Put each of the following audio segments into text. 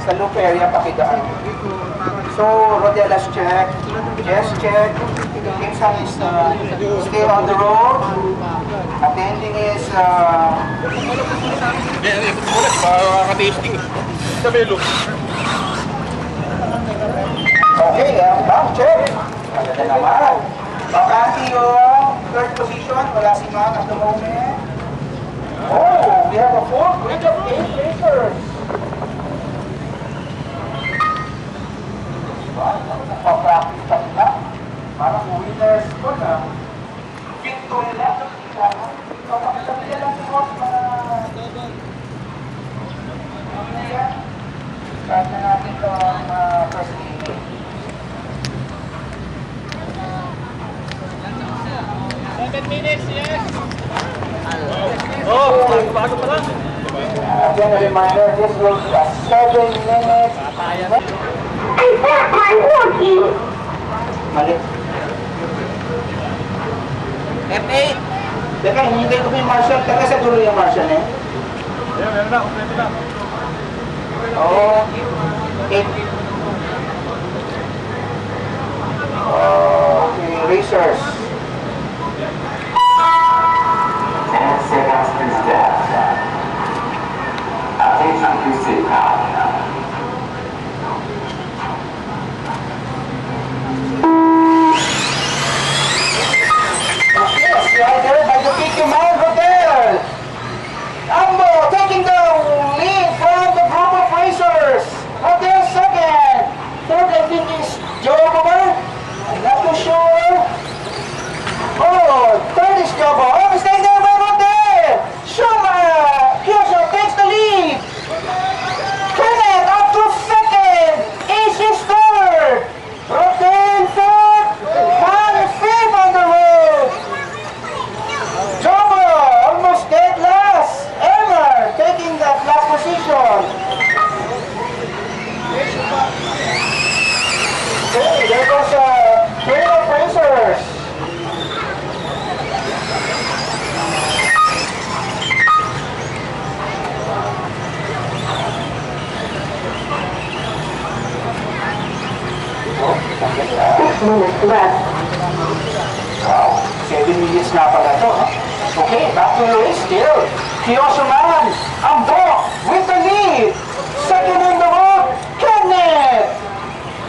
sa loop area pakidaan. So, Rodel has checked, Jess checked, Kimsan is still on the road, attending is okay, ma'am, check. Maganda naman. Bakante yung third position, wala si ma'am at the moment. Oh, we have a full grid of 8 racers. Nagpa-practice pa sila. Parang winners ko na. Pinto nila. Kapag nila lang po mga... Start na natin itong first game. 7 minutes, yes! Bago pa lang. Again, a reminder, this will be a 7 minutes. Mali. F8. Teka, hinihintay ko pa yung marshal. Teka, sa dulo yung marshal eh. Meron na, kompleto na. Oo. 8. Okay, racers. 10 seconds to start. Attention to seatbelt. Yes, right there by the big command hotel. Ambo taking the lead from the group of racers. Hotel second. Third, I think, is Joe Baba. I'm not too sure. Oh, third is Joe Baba. Oh, staying there by Hotel. Shuma Kyosho takes the lead. Kenneth up to second. Ace is third. Hotel fourth. Man fifth on the road. Jobo almost dead last. Emmer taking that last position. Okay, there goes a trail of racers. Oh, 6 minutes left. wow, 7 minutes na pala to. Okay, back to the race still. Kiyoshi Man, Ambo with the lead. Second in the road, Kenneth.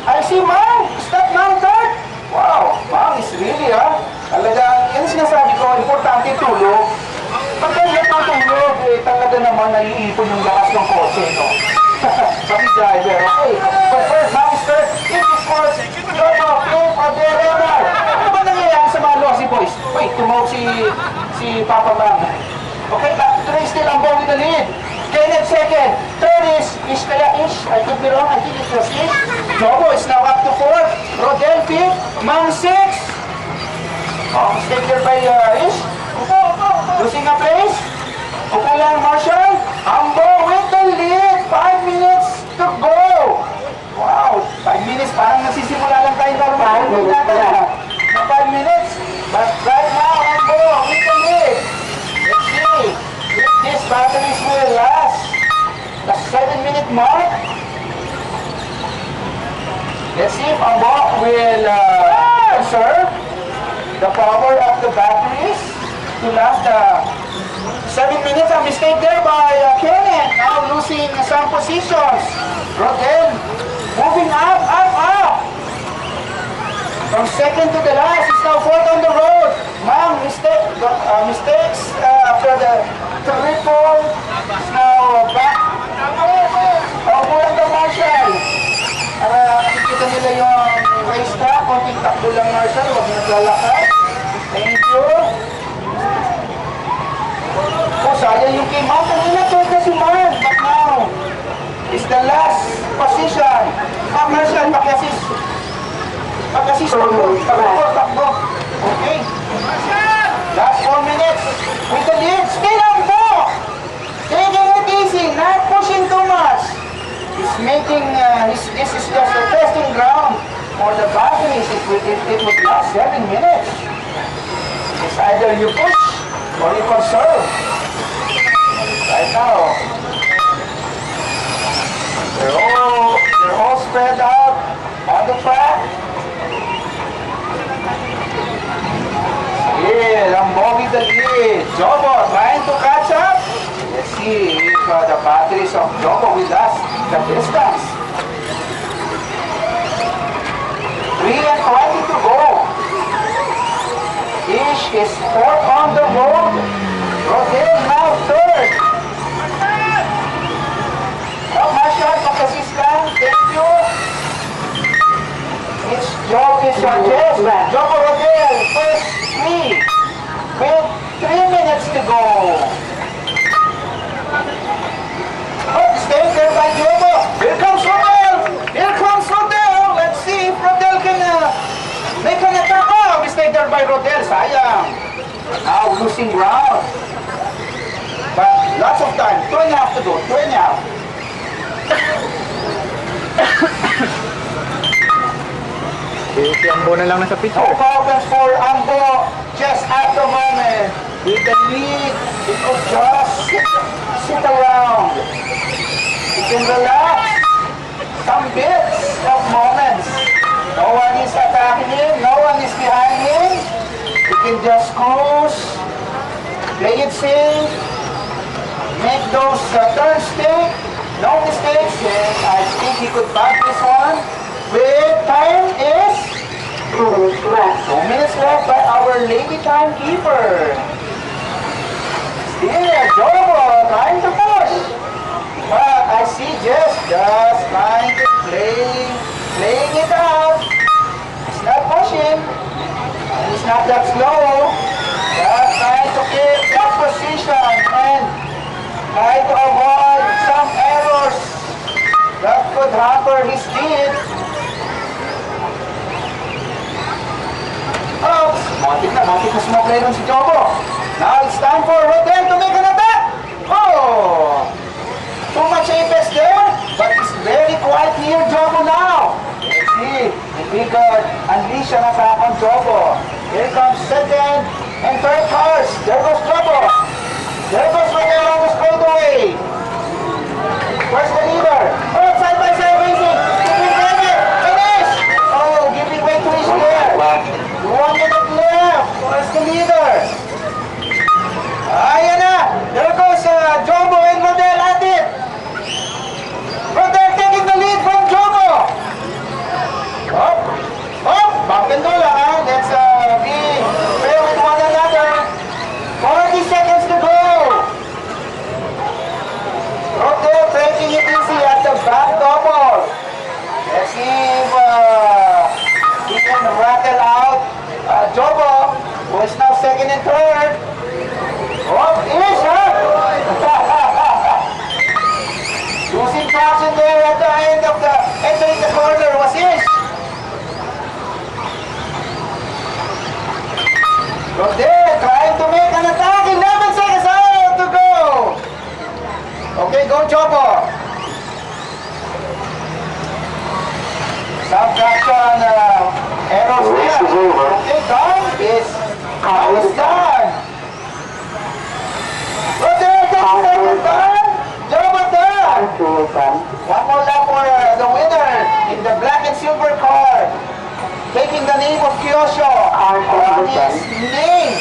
I see Man, is that Man third? Wow, Man is really talagang, yan sinasabi ko, importante tulog. Pag ganyan ang tulog, talaga naman naiipon yung lakas ng kotse, no? Pati driver, okay. But first, Man is third. It is first. Drop off, Dave, Adelena. Ano ba nangyayari sa mga lossy boys? Wait, tumawag si Papa Man. Okay, back to the race still, Ambo with the lead. Kenneth second. Third is kaya Ish. I could be wrong. I think it was Ish. Jobo is now up to fourth. Rodel fifth. Man sixth. Oh, mistake there by Ish. Losing a place. Okay lang, Marshall. Ambo with the lead. 5 minutes to go. Wow, 5 minutes. Parang nagsisimula lang tayo na rumahan. 5 minutes. But right now, Ambo with the lead. Let's see if this batteries will last the 7-minute mark. Let's see if Ambo will conserve the power of the batteries to last the 7 minutes. A mistake there by Kenneth, now losing some positions. Rodel moving up. From second to the last, he's now fourth on the road. Man, mistakes after the triple. He's now back. Buwan the Marshall. Nakikita nila yung race track. Konting takbo lang, Marshall. Huwag naglalakad. Thank you. Oh, sayang yung kay Man. Kanina third na si Man. But now, is the last position. Marshall, pag-assist. Takbo. Okay. Last 4 minutes. With the lead. Still Ambo. Taking it easy. Not pushing too much. He's making, this is just a testing ground for the batteries. It would last 7 minutes. It's either you push or you conserve. Right now. They're all Jobo trying to catch up. Let's see if the batteries of Jobo will last the distance. 3:20 to go. Ish is fourth on the road. Rodel now third. Oh, Marshall, pag-assist lang. Thank you. It's Joby Sanchez. Jobo Rodel, first three. With 3 minutes to go. Oh, stay there by Jobo. Here comes Rodel. Here comes Rodel. Let's see if Rodel can make an attack. Oh, mistake there by Rodel. Sayang. Now losing ground. But lots of time. 2.5 to go. 2.5. Si Ambo na lang nasa pitch. No problems for Ambo just at the moment. With the lead, it could just sit around. He can relax. Some bits of moments. No one is attacking him. No one is behind him. He can just cruise. Play it safe. Make those turns stick. No mistakes. And I think he could back this one. With time is 2 minutes left. 2 minutes left by our lady timekeeper. Still, Jobo trying to push. But I see just trying to playing it out. He's not pushing. He's not that slow. Just trying to keep that position and try to avoid some errors that could hamper his speed. Oh, matik na sumablay rin si Jobo. Now it's time for Rodel to make an attack. Oh, too much apex there, but it's very quiet here, Jobo now. Let's see if he could unleash an attack on Jobo. Here comes second and third cars. There goes Jobo. There goes Rodel on the straightaway. Where's the leader? Oh, side by side racing. Giving way. Finish. Oh, giving way to his there. 1 minute left. Where's the leader? Ayan na. There goes Jobo and Rodel at it. Rodel taking the lead from Jobo. Up. Back and goal ha. Let's be fair with one another. 40 seconds to go. Rodel taking it easy at the back double. Let's see if he can rattle out Jobo, who is now second and third. Oh, is losing traction there at the end of the entering the corner was Ish. Rodel trying to make an attack. 11 seconds out to go. Okay, go Jobo. Some traction errors there. Okay, done. Is done. Rodel, second done. Jobo done. One more lap for the winner in the black and silver car. Taking the name of Kyosho on his name.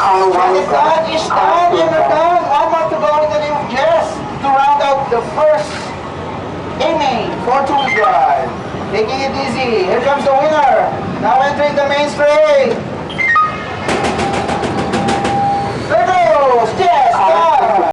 When it's done, it's done. And we're done. One more to go in the name of Jess to round out the first inning for two drive. Taking it easy. Here comes the winner. Now entering the main straight.